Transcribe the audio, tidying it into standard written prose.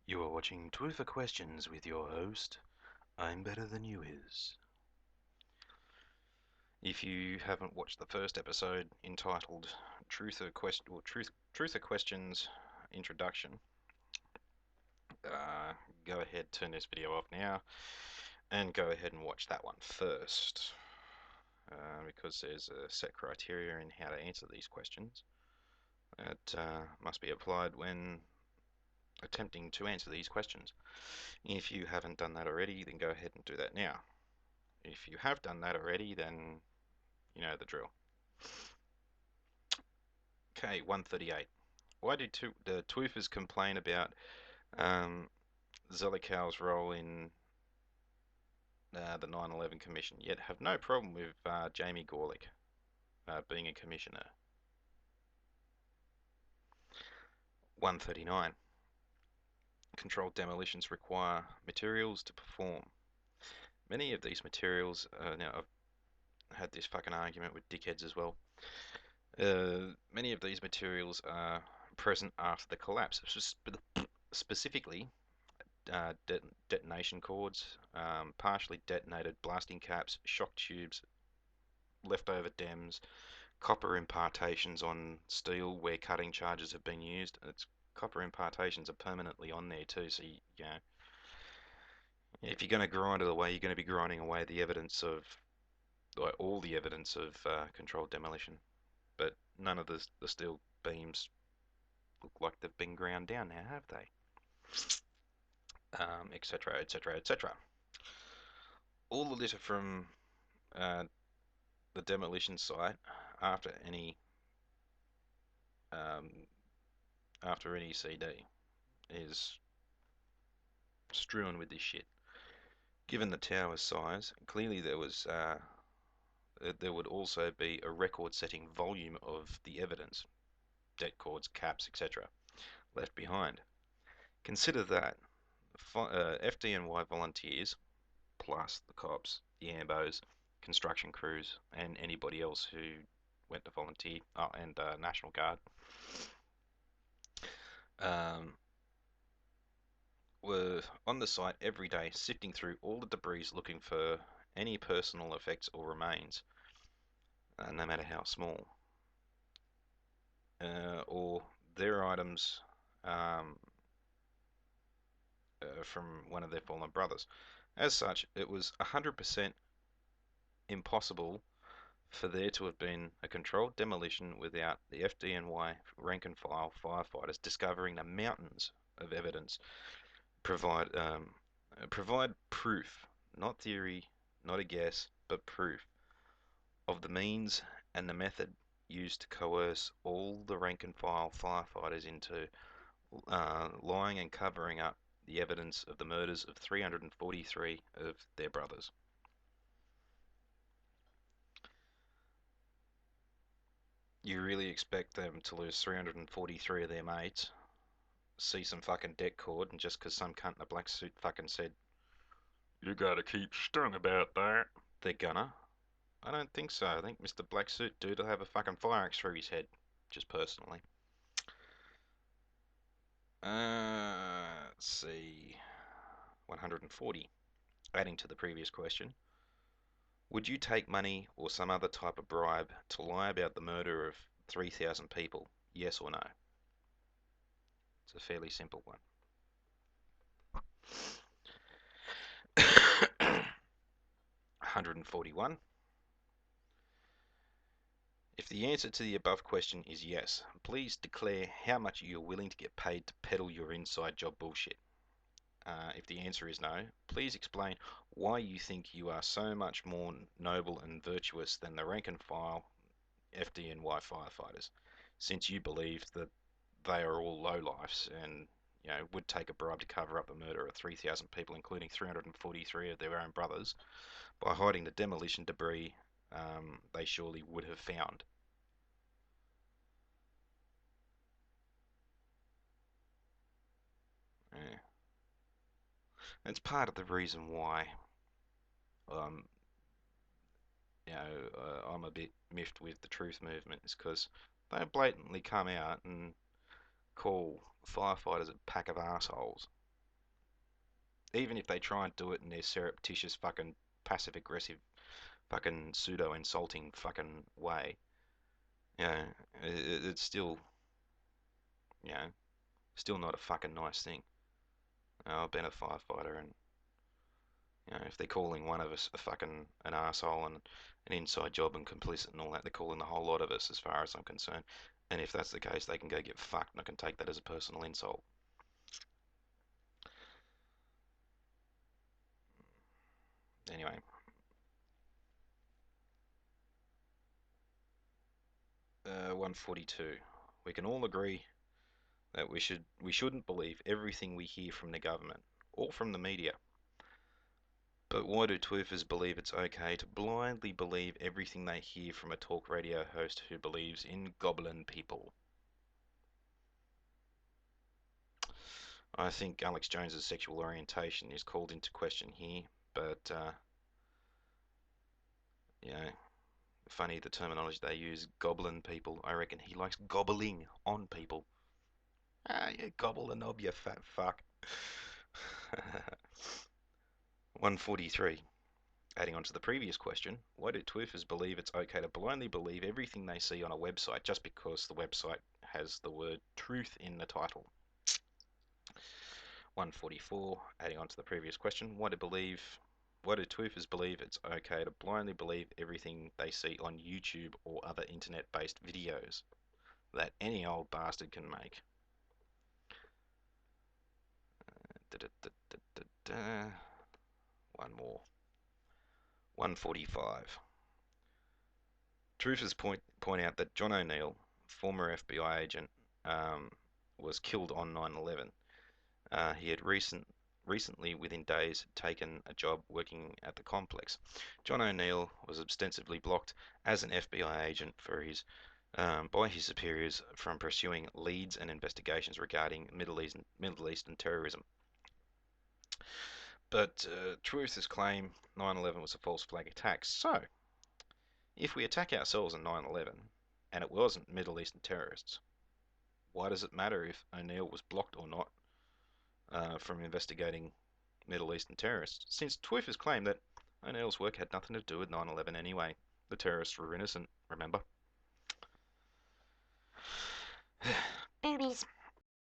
You are watching Twitter Questions with your host, I'm Better Than You Is. If you haven't watched the first episode entitled Truth or Questions Introduction, go ahead, turn this video off now, and go ahead and watch that one first, because there's a set criteria in how to answer these questions that must be applied when attempting to answer these questions. If you haven't done that already, then go ahead and do that now. If you have done that already, then you know the drill. Okay, 138. Why did the Twoofers complain about um, Zelikow role in the 9/11 Commission, yet have no problem with Jamie Gorelick being a commissioner? 139. Controlled demolitions require materials to perform. Many of these materials, now I've had this fucking argument with dickheads as well. Many of these materials are present after the collapse. Specifically, detonation cords, partially detonated blasting caps, shock tubes, leftover DEMS, copper impartations on steel where cutting charges have been used. It's copper impartations are permanently on there too, so you know, if you're going to grind it away, you're going to be grinding away the evidence of, like, all the evidence of controlled demolition. But none of the steel beams look like they've been ground down now, have they? Etc., etc., etc. All the litter from uh, the demolition site after any um, CD is strewn with this shit. Given the tower's size, clearly there would also be a record-setting volume of the evidence, det cords, caps, etc., left behind. Consider that FDNY volunteers, plus the cops, the AMBOs, construction crews, and anybody else who went to volunteer, and National Guard, um, were on the site every day, sifting through all the debris looking for any personal effects or remains, no matter how small, or their items from one of their fallen brothers. As such, it was 100% impossible for there to have been a controlled demolition without the FDNY rank and file firefighters discovering the mountains of evidence. Provide proof, not theory, not a guess, but proof of the means and the method used to coerce all the rank and file firefighters into lying and covering up the evidence of the murders of 343 of their brothers. You really expect them to lose 343 of their mates, see some fucking det cord, and just 'cause some cunt in a black suit fucking said, "You gotta keep strong about that," they're gonna? I don't think so. I think Mr. Black Suit Dude will have a fucking fire axe through his head, just personally. Let's see. 140. Adding to the previous question. Would you take money or some other type of bribe to lie about the murder of 3,000 people? Yes or no? It's a fairly simple one. 141. If the answer to the above question is yes, please declare how much you're willing to get paid to peddle your inside job bullshit. If the answer is no, please explain why you think you are so much more noble and virtuous than the rank and file FDNY firefighters, since you believe that they are all lowlifes and, you know, would take a bribe to cover up the murder of 3,000 people, including 343 of their own brothers, by hiding the demolition debris they surely would have found. Yeah. It's part of the reason why um, I'm a bit miffed with the truth movement, is because they blatantly come out and call firefighters a pack of assholes. even if they try and do it in their surreptitious fucking passive aggressive fucking pseudo insulting fucking way, you know, it's still, you know, still not a fucking nice thing. I've been a firefighter, and you know, if they're calling one of us a fucking an asshole and an inside job and complicit and all that, they're calling the whole lot of us, as far as I'm concerned. And if that's the case, they can go get fucked, and I can take that as a personal insult. Anyway, 142. We can all agree that we shouldn't believe everything we hear from the government or from the media. But why do twoofers believe it's okay to blindly believe everything they hear from a talk radio host who believes in goblin people? I think Alex Jones's sexual orientation is called into question here, but you know, funny the terminology they use, goblin people. I reckon he likes gobbling on people. Ah, you gobble the knob, you fat fuck. 143. Adding on to the previous question, why do twoofers believe it's okay to blindly believe everything they see on a website just because the website has the word truth in the title? 144. Adding on to the previous question, why do twoofers believe it's okay to blindly believe everything they see on YouTube or other internet-based videos that any old bastard can make? One more. 145. Truthers point out that John O'Neill, former FBI agent, was killed on 9/11. He had recently, within days, taken a job working at the complex. John O'Neill was ostensibly blocked as an FBI agent by his superiors from pursuing leads and investigations regarding Middle Eastern terrorism. But truthers claim 9/11 was a false flag attack. So, if we attack ourselves on 9/11 and it wasn't Middle Eastern terrorists, why does it matter if O'Neill was blocked or not from investigating Middle Eastern terrorists? Since twoofers claim that O'Neill's work had nothing to do with 9/11 anyway. The terrorists were innocent, remember? Boobies.